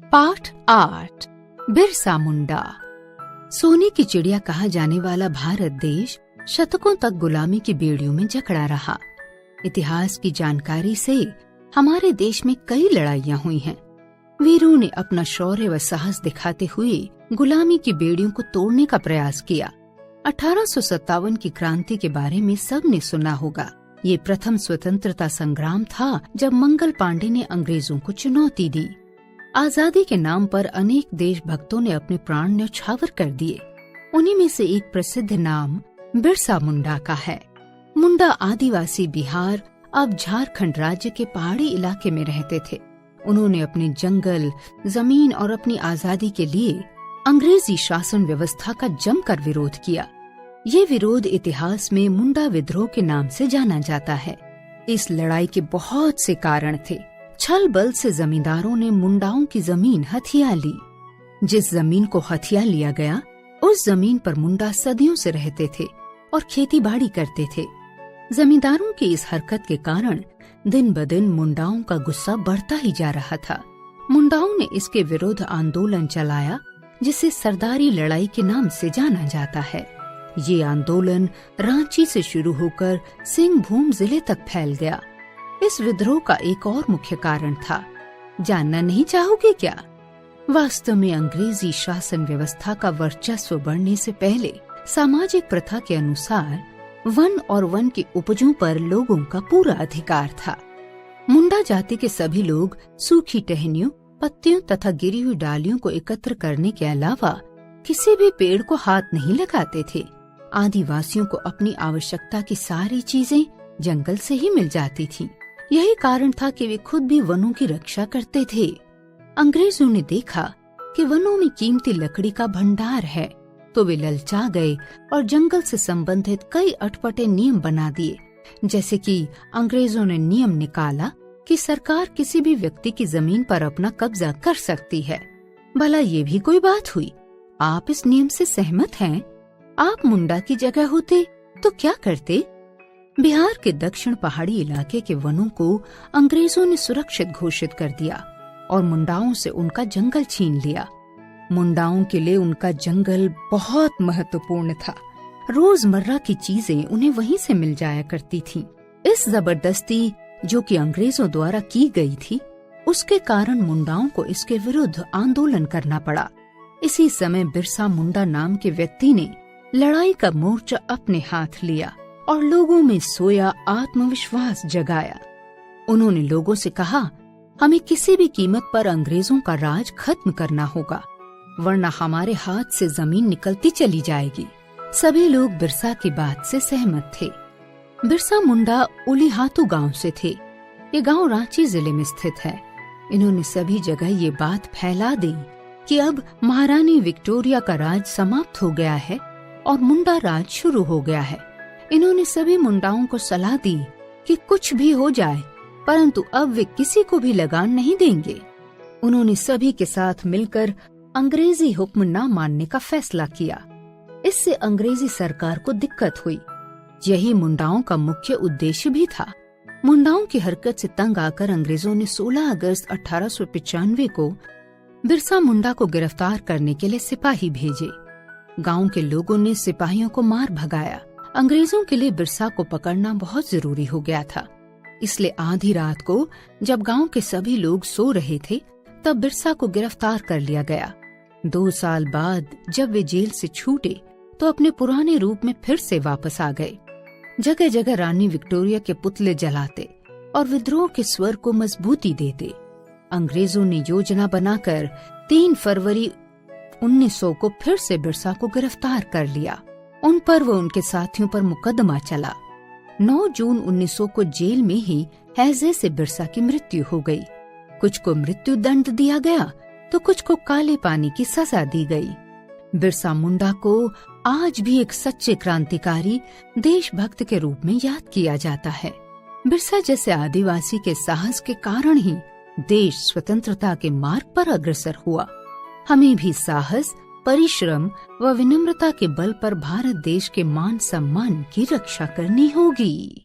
पाठ 8 बिरसा मुंडा। सोने की चिड़िया कहा जाने वाला भारत देश शतकों तक गुलामी की बेड़ियों में जकड़ा रहा। इतिहास की जानकारी से हमारे देश में कई लड़ाइयाँ हुई हैं। वीरों ने अपना शौर्य व साहस दिखाते हुए गुलामी की बेड़ियों को तोड़ने का प्रयास किया। 1857 की क्रांति के बारे में सबने सुना होगा। ये प्रथम स्वतंत्रता संग्राम था जब मंगल पांडे ने अंग्रेजों को चुनौती दी। आजादी के नाम पर अनेक देशभक्तों ने अपने प्राण न्यौछावर कर दिए। उन्हीं में से एक प्रसिद्ध नाम बिरसा मुंडा का है। मुंडा आदिवासी बिहार अब झारखंड राज्य के पहाड़ी इलाके में रहते थे। उन्होंने अपने जंगल, जमीन और अपनी आजादी के लिए अंग्रेजी शासन व्यवस्था का जमकर विरोध किया। ये विरोध इतिहास में मुंडा विद्रोह के नाम से जाना जाता है। इस लड़ाई के बहुत से कारण थे। छल बल से जमींदारों ने मुंडाओं की जमीन हथिया ली। जिस जमीन को हथिया लिया गया, उस जमीन पर मुंडा सदियों से रहते थे और खेती बाड़ी करते थे। जमींदारों की इस हरकत के कारण दिन ब दिन मुंडाओं का गुस्सा बढ़ता ही जा रहा था। मुंडाओं ने इसके विरुद्ध आंदोलन चलाया, जिसे सरदारी लड़ाई के नाम से जाना जाता है। ये आंदोलन रांची से शुरू होकर सिंहभूम जिले तक फैल गया। इस विद्रोह का एक और मुख्य कारण था। जानना नहीं चाहोगे क्या? वास्तव में अंग्रेजी शासन व्यवस्था का वर्चस्व बढ़ने से पहले सामाजिक प्रथा के अनुसार वन और वन के उपजों पर लोगों का पूरा अधिकार था। मुंडा जाति के सभी लोग सूखी टहनियों, पत्तियों तथा गिरी हुई डालियों को एकत्र करने के अलावा किसी भी पेड़ को हाथ नहीं लगाते थे। आदिवासियों को अपनी आवश्यकता की सारी चीजें जंगल से ही मिल जाती थी। यही कारण था कि वे खुद भी वनों की रक्षा करते थे। अंग्रेजों ने देखा कि वनों में कीमती लकड़ी का भंडार है, तो वे ललचा गए और जंगल से संबंधित कई अटपटे नियम बना दिए। जैसे कि अंग्रेजों ने नियम निकाला कि सरकार किसी भी व्यक्ति की जमीन पर अपना कब्जा कर सकती है। भला ये भी कोई बात हुई? आप इस नियम से सहमत हैं? आप मुंडा की जगह होते तो क्या करते? बिहार के दक्षिण पहाड़ी इलाके के वनों को अंग्रेजों ने सुरक्षित घोषित कर दिया और मुंडाओं से उनका जंगल छीन लिया। मुंडाओं के लिए उनका जंगल बहुत महत्वपूर्ण था। रोजमर्रा की चीजें उन्हें वहीं से मिल जाया करती थीं। इस जबरदस्ती जो कि अंग्रेजों द्वारा की गई थी, उसके कारण मुंडाओं को इसके विरुद्ध आंदोलन करना पड़ा। इसी समय बिरसा मुंडा नाम के व्यक्ति ने लड़ाई का मोर्चा अपने हाथ लिया और लोगों में सोया आत्मविश्वास जगाया। उन्होंने लोगों से कहा, हमें किसी भी कीमत पर अंग्रेजों का राज खत्म करना होगा, वरना हमारे हाथ से जमीन निकलती चली जाएगी। सभी लोग बिरसा की बात से सहमत थे। बिरसा मुंडा उलीहातू गांव से थे। ये गांव रांची जिले में स्थित है। इन्होंने सभी जगह ये बात फैला दी कि अब महारानी विक्टोरिया का राज समाप्त हो गया है और मुंडा राज शुरू हो गया है। इन्होंने सभी मुंडाओं को सलाह दी कि कुछ भी हो जाए, परंतु अब वे किसी को भी लगान नहीं देंगे। उन्होंने सभी के साथ मिलकर अंग्रेजी हुक्म न मानने का फैसला किया। इससे अंग्रेजी सरकार को दिक्कत हुई। यही मुंडाओं का मुख्य उद्देश्य भी था। मुंडाओं की हरकत से तंग आकर अंग्रेजों ने 16 अगस्त 1895 को बिरसा मुंडा को गिरफ्तार करने के लिए सिपाही भेजे। गांव के लोगों ने सिपाहियों को मार भगाया। अंग्रेजों के लिए बिरसा को पकड़ना बहुत जरूरी हो गया था। इसलिए आधी रात को जब गांव के सभी लोग सो रहे थे, तब बिरसा को गिरफ्तार कर लिया गया। 2 साल बाद जब वे जेल से छूटे तो अपने पुराने रूप में फिर से वापस आ गए। जगह जगह रानी विक्टोरिया के पुतले जलाते और विद्रोह के स्वर को मजबूती देते। अंग्रेजों ने योजना बनाकर 3 फरवरी 1900 को फिर से बिरसा को गिरफ्तार कर लिया। उन पर व उनके साथियों पर मुकदमा चला। 9 जून 1900 को जेल में ही हैजे से बिरसा की मृत्यु हो गई। कुछ को मृत्यु दंड दिया गया तो कुछ को काले पानी की सजा दी गई। बिरसा मुंडा को आज भी एक सच्चे क्रांतिकारी, देशभक्त के रूप में याद किया जाता है। बिरसा जैसे आदिवासी के साहस के कारण ही देश स्वतंत्रता के मार्ग पर अग्रसर हुआ। हमें भी साहस, परिश्रम व विनम्रता के बल पर भारत देश के मान सम्मान की रक्षा करनी होगी।